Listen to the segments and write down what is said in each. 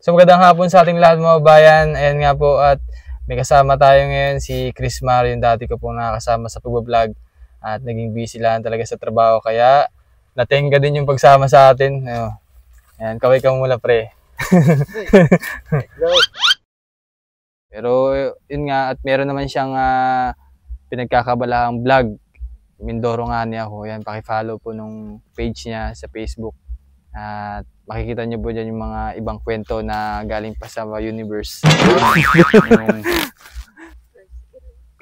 So magandang hapon sa ating lahat mga bayan. Ayan nga po at may kasama tayo ngayon si Chris Mar, yung dati ko pong nakakasama sa pag-vlog at naging busy lang talaga sa trabaho kaya natenga din yung pagsama sa atin. Ayan, kaway ka muna pre. Pero yun nga at meron naman siyang pinagkakabalahang vlog. Mindoro nga niya ako. Ayan, paki-follow po nung page niya sa Facebook. At makikita niyo po dyan yung mga ibang kwento na galing pa sa universe.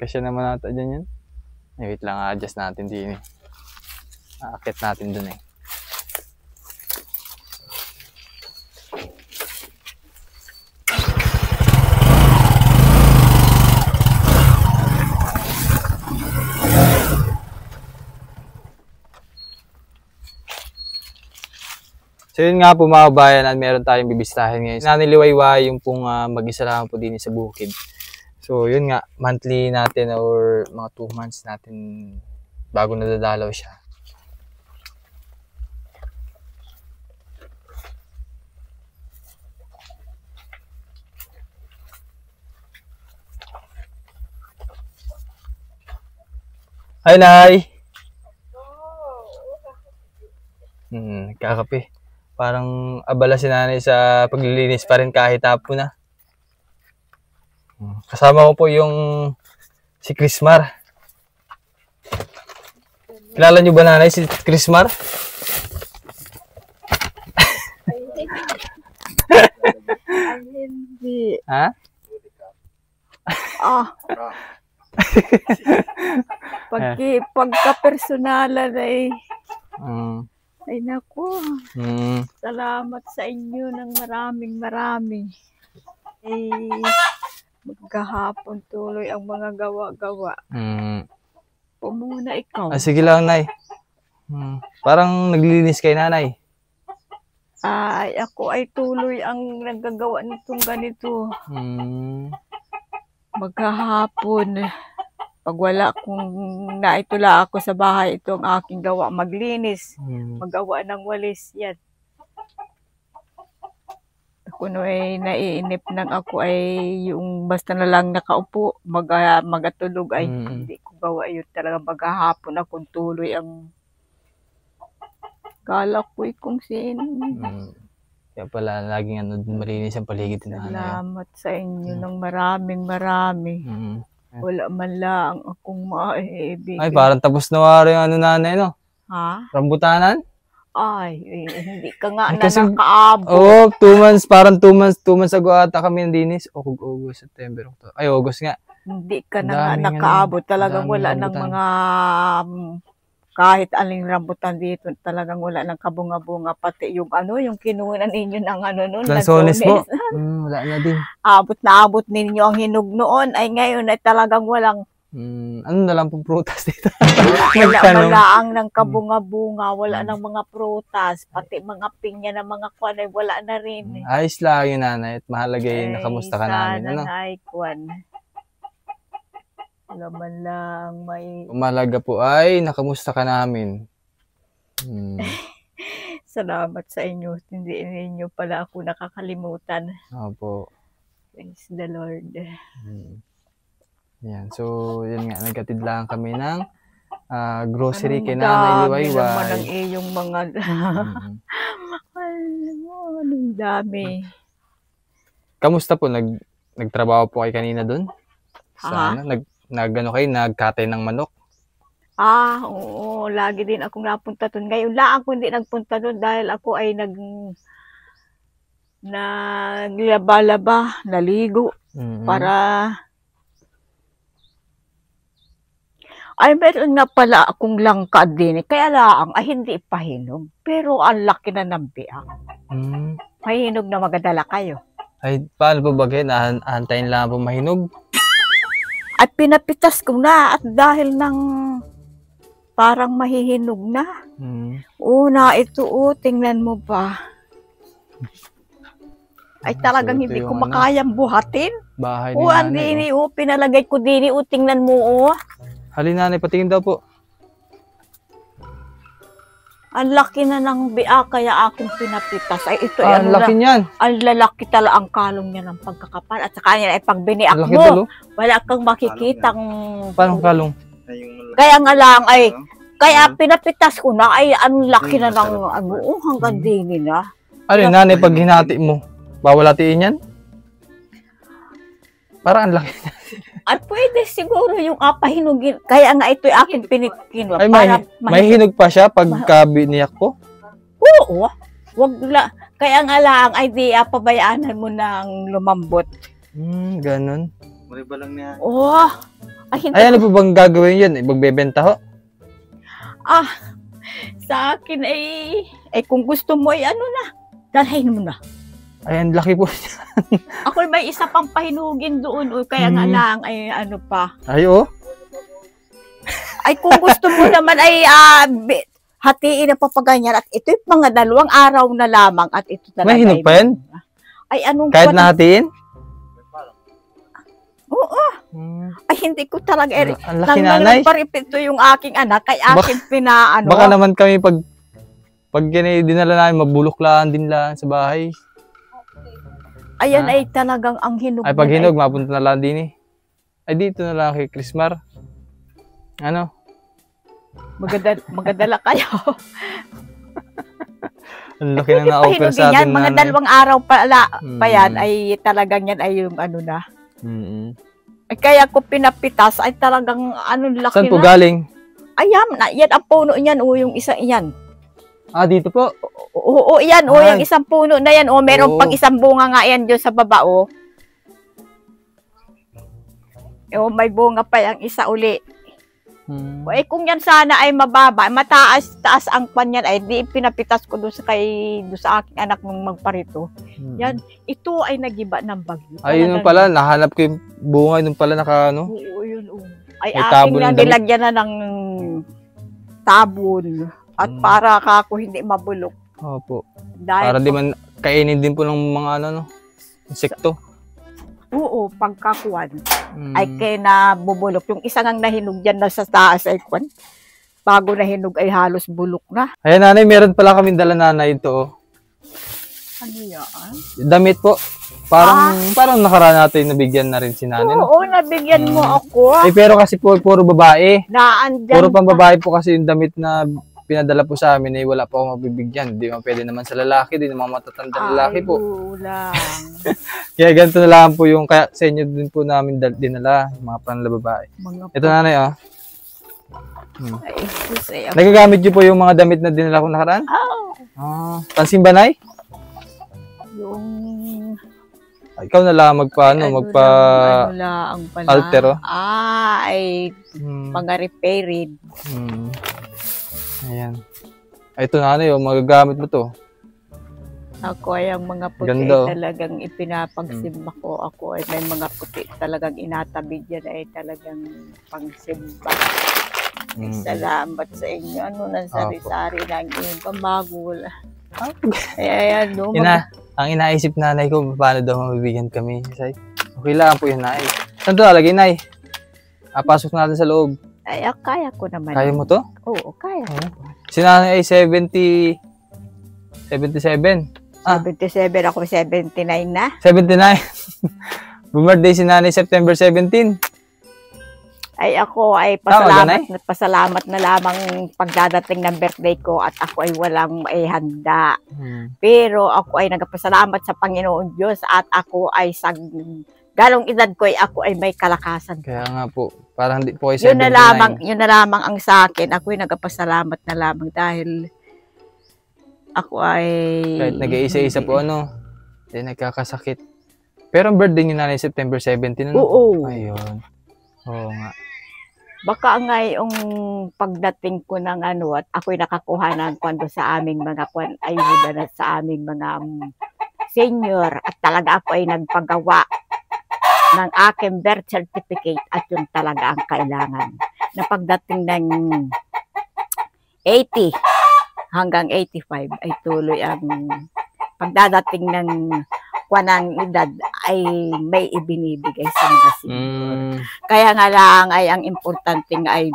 Kasi naman nata dyan yan. Wait lang, adjust natin din eh. Aakit natin dun eh. So yun nga po mga bayan at meron tayong bibistahin ngayon. Nanay Liwayway yung pong mag-isa lang po din sa bukid. So yun nga, monthly natin or mga 2 months natin bago nadadalaw siya. Hi Nay! Kakape. Parang abala si nanay sa paglilinis pa rin kahit hapon na. Kasama ko po yung si Chris Mar. Kilala niyo ba nanay si Chris Mar? Ay, hindi. Ha? Pagka-personalan ay... Ay naku, salamat sa inyo ng maraming. Maghahapon tuloy ang mga gawa-gawa. Pumuna ikaw. Sige lang, Nay. Parang naglilinis kay nanay. Ay, ako ay tuloy ang naggagawa nitong ganito. Maghahapon. Pag wala kung naitula ako sa bahay, ito ang aking gawa, maglinis, magawa ng walis, yan. Ako no ay naiinip ng ako ay yung basta na lang nakaupo, magatulog ay hindi ko gawa yun talaga. Maghahapon akong tuloy ang kala ko'y kung sino. Kaya pala laging malinis ang paligid na. Salamat sa inyo ng maraming. Wala man lang akong maiibig. Ay, parang tapos na wari yung nanay, no? Ha? Rambutanan? Ay, hindi ka nga kasi, nakaabot. Oo, 2 months, parang 2 months ago ata kami nandinis. August, September, October. Ay, August nga. Hindi ka na nga nakaabot. Talagang wala ng mga, kahit aling rambutan dito, talagang wala ng kabunga-bunga. Pati yung yung kinunan ninyo ng nun. Lansones po. Wala na din. Abot ninyo ang hinog noon. Ay ngayon ay talagang walang. Ano na lang pong prutas dito? Wala ng kabunga-bunga. Wala ng mga prutas. Pati mga pinya na mga kwan ay wala na rin. Ayos lang yun nanay. At mahalaga yun na kamusta ka namin. Sana ay kwan. Laman lang may... Umalaga po ay nakamusta ka namin. Salamat sa inyo. Hindi ninyo pala ako nakakalimutan. Opo. Praise the Lord. Yan. So, yun nga. Nagkatid lang kami ng grocery kay Nanay Liwayway. Anong dami naman ang iyong mga... Anong dami. Kamusta po? Nagtrabaho po kayo kanina doon? Sana? Nagkatay ng manok? Oo. Lagi din akong napunta doon. Ngayon lang ako hindi nagpunta doon dahil ako ay naglaba-laba, naligo. Para... Ay, meron nga pala akong langkad din. Kaya lang, ay hindi pahinog. Pero ang laki na ng biak. Mahinog na magadala kayo. Ay, paano po ba kayo? Nahantayin lang po mahinog? At pinapitas ko na at dahil ng parang mahihinog na. Una, ito tingnan mo pa. Ay talagang hindi ko makayang buhatin. Bahay ni nanay. Pinalagay ko din, tingnan mo. Halina nanay, patingin daw po. Ang laki na ng biak kaya aking pinapitas. Ay ito ay Ang laki niyan. ang lalaki tala ang kalong niya ng pagkakapal. At saka yan ay pag biniak Ang laki mo, talo. wala kang makikitang... Parang kalong. Kaya nga lang ay, kaya pinapitas ko na ay ang laki na ng ano, hanggang dini na. Ano yun, nanay, pag hinati mo, bawal hatiin yan? Parang ang laki. Ay pwede siguro yung pahinugin. Kaya nga ito yung aking pinikinwa. Ay, may hinog pa siya pagka biniyak ko? Oo. Kaya nga lang ay di pabayaanan mo ng lumambot. Ganun. Mariba lang niya. Oh. Ay, hindi Ay, ano po bang gagawin yun? Magbebenta ho? Sa akin ay kung gusto mo ay ano na, dalhin mo na. Ay, ang laki po. Ako may isa pang pahinugin doon. Kaya nga lang ay ano pa. Ay, oh. Ay kung gusto mo naman ay hatiin na papaganyan. At ito yung mga 2 araw na lamang. At ito talaga. May hinog pa yan? Ay anong Kahit nahatiin? Oo. Ay hindi ko talaga. Ang laki, nanay. Nagparipito yung aking anak. Ay aking pinaano. Baka naman kami pag dinala namin, mabulok lang din lang sa bahay. Ayan ay talagang ang hinog. Ay, pag hinog, mapunta na lang din eh. Ay, dito na lang kay Chrismar. Ano? Magadala kayo. Ang laki na na-offer sa atin, Mga nanay. 2 araw pa yan, ay talagang yan ay yung ano na. Ay, kaya ko pinapitas, ay talagang ano laki Saan po na. galing? Ayan, yan ang puno niyan, yung isa yan. Dito po. Oo, yan, yung isang puno na yan, meron Oo. pang isang bunga nga yan dyan sa baba, may bunga pa yung isa uli. Kung yan sana ay mababa, mataas-taas ang pan yan, ay di pinapitas ko doon sa aking anak nung magparito. Yan, ito ay nagiba ng bagyo. Ay, yun pala, nahanap ko yung bunga, yun pala naka, Oo, yun. Ay, May aking tabon na ng damit. nilagyan na ng tabon. At para kako hindi mabulok. Opo. Dahil Para di man kainin din po ng mga insekto. Oo, pagkakuan. Ay kaya nabubulok. Yung isa ngang nahinog dyan na sa taas ay kwan. Bago nahinog ay halos bulok na. Ayan, nanay, meron pala kami dala, nanay, ito. Ano yan? Damit po. Parang nakaraan natin nabigyan na rin si nanay. No? Oo, nabigyan mo ako. Pero kasi po, puro babae. Naandyan Puro pang babae po kasi yung damit na pinadala po sa amin, wala pa akong mabibigyan. Di man pwede naman sa lalaki, di naman matatanda lalaki po. Lang. Kaya ganito na lang po yung, kaya sa inyo din po namin dinala, yung mga panala babae. Ito, nanay, Ay, Diyos, Nagagamit niyo po yung mga damit na dinala ko nakaraan? Pansimba, nay? yung Ikaw na lang alter, ay pang-repaired. Ayan. Ito, nanay, magagamit mo to. Ako ay ang mga puti Ganda. talagang ipinapagsimba ko. Ako ay may mga puti talagang inatabi dyan ay talagang pangsimba. Salamat sa inyo. Ano na sari-sari ng iyong pamagul. Ayan, Ang inaisip nanay ko, paano daw mabibigyan kami. Okay lang po yun, nay. Saan ito nalagay, nay? Pasok natin sa loob. Ay, kaya ko naman. Kaya mo to? Oo, kaya ko. Si nanay ay 77. 77, ako 79 na. 79. Birthday si nanay September 17. Ay ako ay pasalamat na lamang pagdadating ng birthday ko at ako ay walang handa. Pero ako ay nagpasalamat sa Panginoon Diyos at ako ay galong edad ko ay ako ay may kalakasan. Kaya nga po, parang hindi po ay 79. Yun na lamang ang sa akin. Ako ay nagpasalamat na lamang dahil ako ay kahit nag-iisa-isa po hindi nagkakasakit. Pero ang birthday ni nanay September 17. Oo. Ayun. Oo nga. Baka nga yung pagdating ko ng at ako'y nakakuha ng kwando sa aming mga ayuda na sa aming mga senior at talaga ako ay nagpagawa ng aking birth certificate at yun talaga ang kailangan. Na pagdating ng 80 hanggang 85 ay tuloy ang pagdadating ng kwanang edad ay may ibinibigay sa mga senior. Kaya nga lang ay ang importante nga ay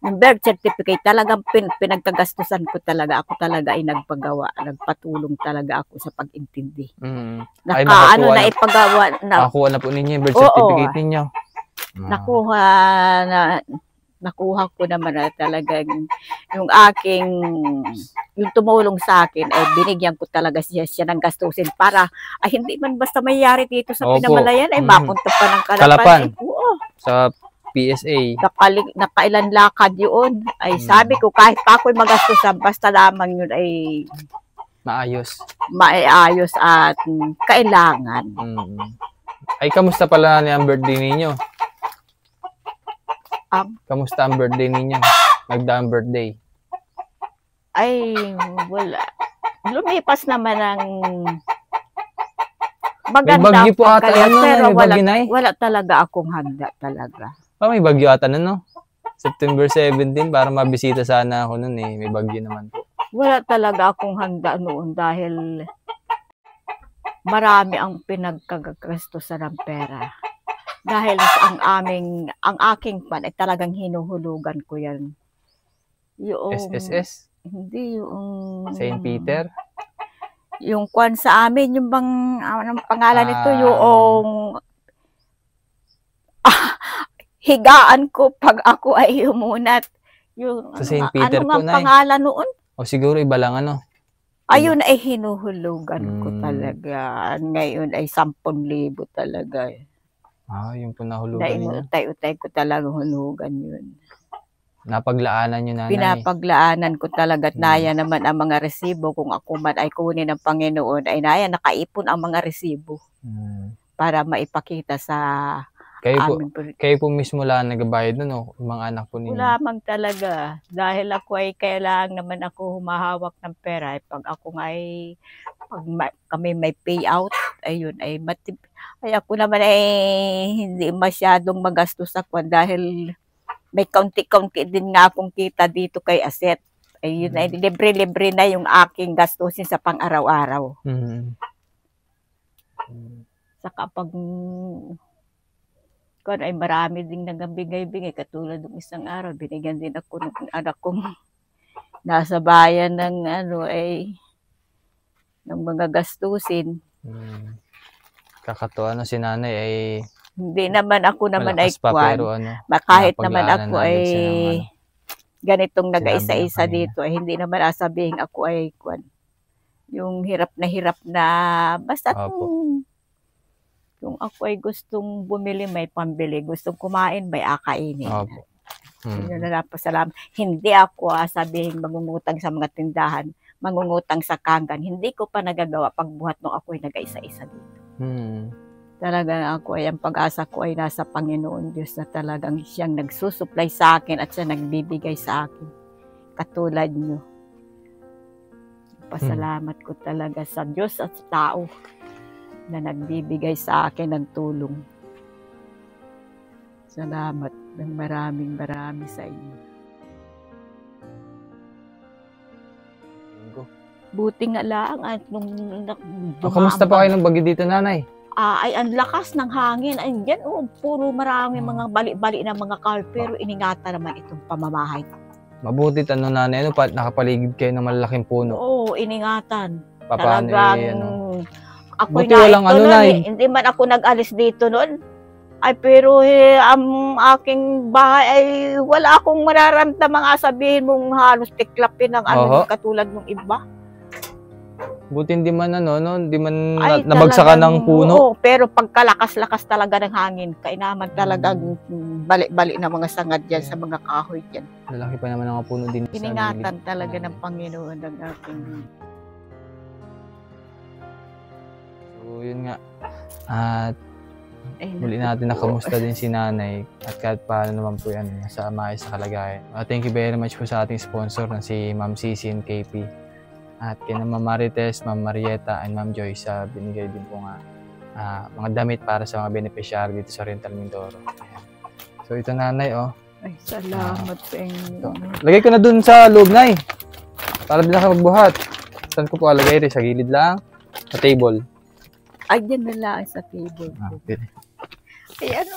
Yung birth certificate, talagang pinagkagastusan ko talaga. Ako talaga ay nagpagawa. Nagpatulong talaga ako sa pag-intindi. Ay, Ano na ipagawa. Nakakuha na po ninyo yung birth Oo. certificate ninyo. Nakuha ko naman na talagang yung yung tumulong sa akin ay binigyan ko talaga siya ng gastusin para hindi man basta mayari dito sa Pinamalayan ay mapunta pa ng Kalapan. Oo. Sa PSA. Nakailan lakad yun. Ay sabi ko kahit pa ako'y magastusan basta lamang yun ay maayos at kailangan. Ay, kamusta pala ang birthday ninyo? Kamusta ang birthday ninyo? Nagdaang birthday? Ay, wala. Lumipas naman ang maganda. May bagyo po ata pero wala talaga akong handa talaga. May bagyo ata no? September 17 para mabisita sana ako nun eh. May bagyo naman po. Wala talaga akong handa noon dahil marami ang pinagkagastusan ng pera. Dahil ang aking pan ay talagang hinuhulugan ko yan. Yung SSS? Hindi, yung St. Peter? Yung kwan sa amin, yung bang, anong pangalan nito, yung higaan ko pag ako ay humunat. Yung, sa St. Peter po, ano nga pangalan noon? O siguro iba lang Ayun ay hinuhulugan ko talaga. Ngayon ay 10,000 talaga. Yun po nahulugan ninyo. Utay-utay ko talaga hulugan yun. Napaglaanan nyo na. Pinapaglaanan ko talaga at naya naman ang mga resibo. Kung ako man ay kunin ng Panginoon, ay naya nakaipon ang mga resibo. Para maipakita sa kayo po mismo lang nagbayad nun, o mga anak po ninyo? Wala man talaga. Dahil ako ay kailangan naman ako humahawak ng pera. Pag ako ay kami may payout, ayun ay ako naman ay hindi masyadong magastos ako dahil may kaunti-kaunti din nga akong kita dito kay Aset. Ayun ay libre-libre na yung aking gastusin sa pang-araw-araw. Saka pag ay marami ding nagabigay-bigay katulad ng isang araw binigyan din ako ng anak kong nasa bayan ng ng mga gastusin. Kakatuwa si nanay ay hindi naman ako ay kwan. Kahit naman ako ay ganitong nag-isa-isa dito ay hindi naman sabihin ako ay kwan. Yung hirap na basta kung ako ay gustong bumili may pambili, gustong kumain may akainin. Hindi ako sabihin mangungutang sa mga tindahan, mangungutang sa kanggan. Hindi ko pa nagagawa pagbuhat nung ako ay nag-isa-isa dito. Talagang ako ay ang pag-asa ko ay nasa Panginoon Diyos na talagang siyang nagsusupply sa akin at siya nagbibigay sa akin. Katulad nyo. Pasalamat ko talaga sa Diyos at sa tao na nagbibigay sa akin ng tulong. Salamat ng maraming sa inyo. Buti nga lang at nung kamusta pa kayo ng bagyo dito, nanay? Ay ang lakas ng hangin. Ay yan, puro marami mga bali-bali na mga car, pero iningatan naman itong pamamahay. Mabuti nanay, nakapaligid kayo ng malaking puno. Oo, iningatan. Paano talagang ako hindi man ako nag-alis dito noon. Ay pero ang aking bahay ay wala akong mararamdamang sabihin mong halos tiklapin ng katulad ng iba. Buti hindi man nabagsakan ng puno. Oo, pero pagkalakas-lakas talaga ng hangin, kainaman talagang bali-bali na mga sangad diyan sa mga kahoy diyan. Lalaki pa naman ang mga puno din. Iningatan talaga ng Panginoon ng aking. So, yun nga. At muli natin nakamusta din si nanay at kahit paano naman po yan nasa maayos sa kalagayan. Thank you very much po sa ating sponsor na si Ma'am Cici and KP. At kay Ma'am Marites, Ma'am Marieta, and Ma'am Joy sa binigay din po nga mga damit para sa mga beneficiary dito sa Oriental Mindoro. Ayan. So ito nanay Ay, salamat sa inyo. Lagay ko na dun sa loob, nay. Para din ako magbuhat. Saan ko po alagay rin? Sa gilid lang? Sa table? Ay, dyan na lang sa table. Okay. Ay,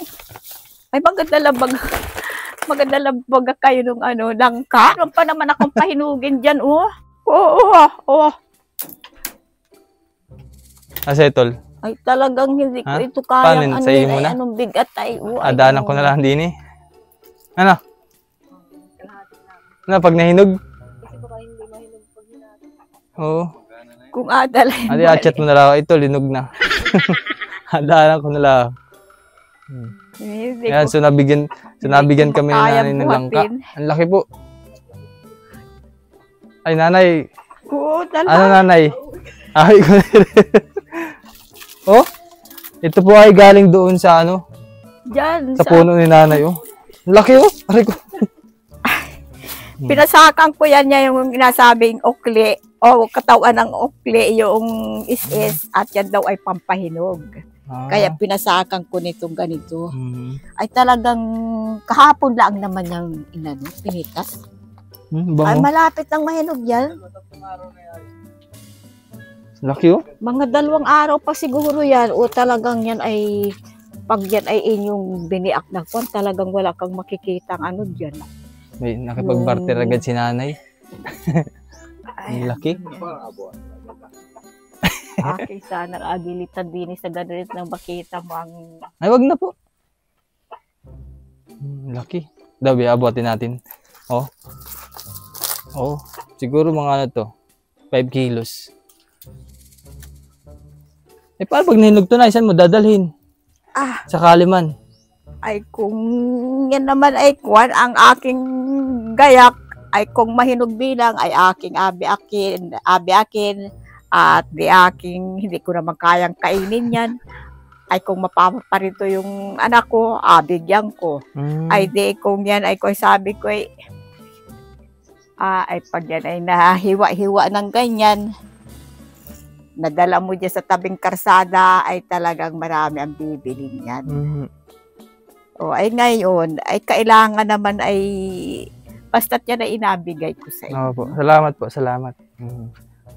ay maganda lang Magandang kayo nung ano, langka. Meron pa naman akong pahinugin dyan, oh. Oo. Asetol. Ay, talagang hindi ko Ha? ito Paano kayang yun? Sa iyo muna? anong bigat ay. Adaanan ko na lang din eh. Ano? Ano, pag nahinog? Oo. Kung adalay. Adi, achat mo na lang. Ito, linog na. Adaanan ko na lang. Hindi Ayan, ko so nabigyan kami ng kayang nanay ng langka. buhatin. Ang laki po. Ay, nanay. Oo, Ano, talaga. nanay? Ay, ko na rin. Oh, ito po ay galing doon sa ano, Diyan. sa puno ni nanay, oh. Ang laki, oh. Aray ko. Pinasakan ko yan niya yung sinasabing ukli. O, katawan ng ukli, yung is at yan daw ay pampahinog. Ah. Kaya pinasakan ko nitong ganito. Mhm. Ay talagang kahapon lang naman yung inano, pinitas. Ay Bango. malapit nang mahinog yan. Laki, oh. Mga 2 araw pa siguro yan. O talagang yan ay, pag yan ay inyong biniak na kwan, talagang wala kang makikita ang ano dyan. May nakipag-barter agad si nanay. Ay, Ang laki. aking sana agilitan din sa ganit nang makita mo ang Ay, wag na po. Laki. Dabi, abutin natin. Oh. Oh, siguro mga ano to, 5 kilos. Eh, paano pag nahinog to na, saan mo dadalhin? Sa Kaliman. ay kung yan naman ay kwan ang aking gayak ay kung mahinog bilang ay aking abi akin at di aking hindi ko naman kayang kainin yan ay kung mapaparito yung anak ko bigyan ko ay di kung yan ay kung sabi ko ay pag yan ay nahiwa-hiwa ng ganyan nadala mo dyan sa tabing karsada ay talagang marami ang bibili niyan. O ay ngayon, ay kailangan naman ay basta't yan ay inabigay ko sa Oo inyo. po. Salamat po, salamat.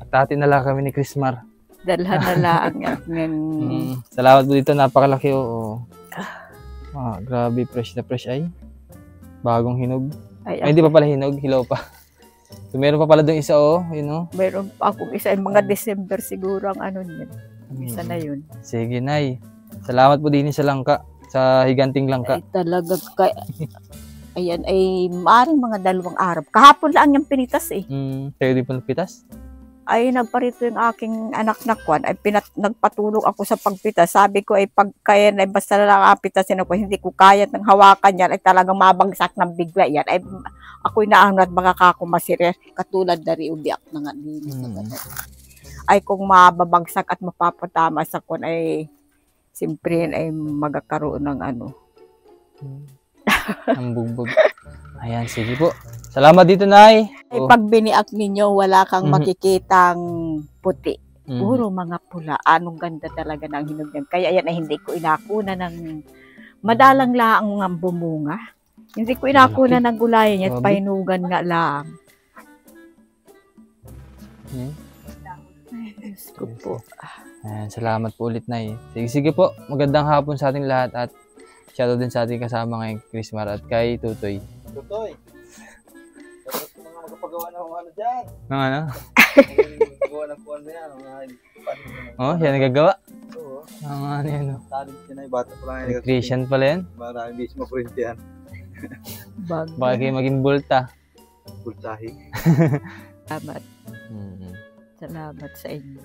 At atin na lang kami ni Chrismar. Dalhan na lang ng Salamat po dito, napakalaki, oo. Grabe, fresh na fresh ay. Bagong hinog. Ay, hindi pa pala hinog, hilaw pa. So, meron pa pala doon isa, oh, yun, oh. Mayroon pa akong isa, mga December siguro ang ano niyan. Isa na yun. Sige, Nay. Salamat po din sa langka, sa higanting langka. Ay talaga, ayan ay maaaring mga 2 araw. Kahapon lang yung pinitas eh. Kayo din po nagpitas? Ay nagparito yung aking anak na kwan, ay nagpatulong ako sa pagpitas. Sabi ko ay pagkaya na basta na lang pitasin ako, hindi ko kaya ng hawakan yan, ay talagang mabagsak ng bigla yan. Ay ako'y naangat baka kako masire, katulad na rin ubiak na nga din. Ay kung mababagsak at mapapatama sa kwan, ay siyempre ay magkakaroon ng ano. Ang bugbog. Ayan, sige po. Salamat dito, Nay. Ay pag biniak ninyo, wala kang makikitang puti. Mhm. Puro mga pula. Anong ganda talaga ng hinog yan. Kaya yan ay hindi ko inakuna ng madalang lang ang bumunga. Hindi ko inakuna ng gulayan yan. Grabe. Pahinugan nga lang. Ay, Diyos ko po. Ayan, salamat po ulit, Nay. Sige po. Magandang hapon sa ating lahat at shoutout din sa ating kasama ngayon, Chrismar at kay Tutoy. Tutoy. Dapat mga magpagawa ng ano dyan. Ng ano? Magawa ng kuwan na yan. Oh, yan nagagawa. Oo. Ang ano yan, oh. Talent yan ay bata pa lang. Electrician pala yan. Maraming bis maprint yan. Baka kayo maging bulta. Pulsahi. Salamat. Mhm. Salamat sa inyo.